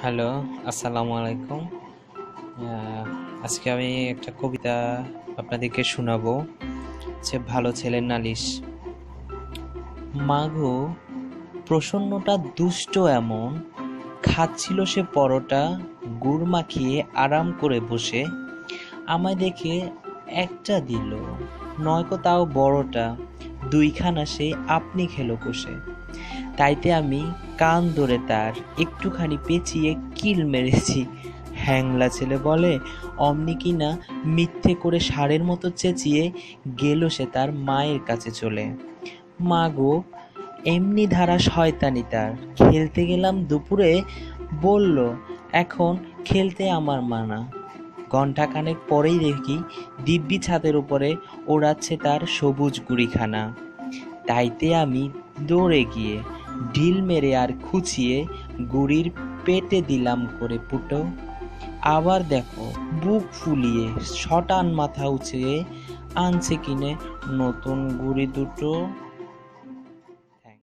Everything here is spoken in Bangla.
হ্যালো, আসসালামু আলাইকুম। আজকে আমি একটা কবিতা আপনাদেরকে শোনাবো, যে ভালো ছেলের নালিশ। মাগো, প্রসন্নটা দুষ্ট এমন, খাচ্ছিল সে পরোটা, গুড় মাখিয়ে আরাম করে বসে। আমায় দেখে একটা দিল, নয়কো তাও বড়টা, দুইখানা সে আপনি খেলো কষে। তাইতে আমি কান ধরে তার একটুখানি পেঁচিয়ে কিল মেরেছি। হ্যাংলা ছেলে বলে অমনি কিনা মিথ্যে করে ষাঁড়ের মতো চেঁচিয়ে গেল সে তার মায়ের কাছে চলে। মা গো, এমনি ধারা শয়তানি তার, খেলতে গেলাম দুপুরে, বলল এখন খেলতে আমার মানা। ঘণ্টাখানেক পরেই দেখি দিব্যি ছাদের উপরে ওড়াচ্ছে তার সবুজ গুড়িখানা। তাইতে আমি দৌড়ে গিয়ে ঢিল মেরে আর খুঁচিয়ে গুড়ির পেটে দিলাম করে ফুটো। আবার দেখো বুক ফুলিয়ে শটান মাথা উঁচিয়ে আনছে কিনে নতুন গুড়ি দুটো।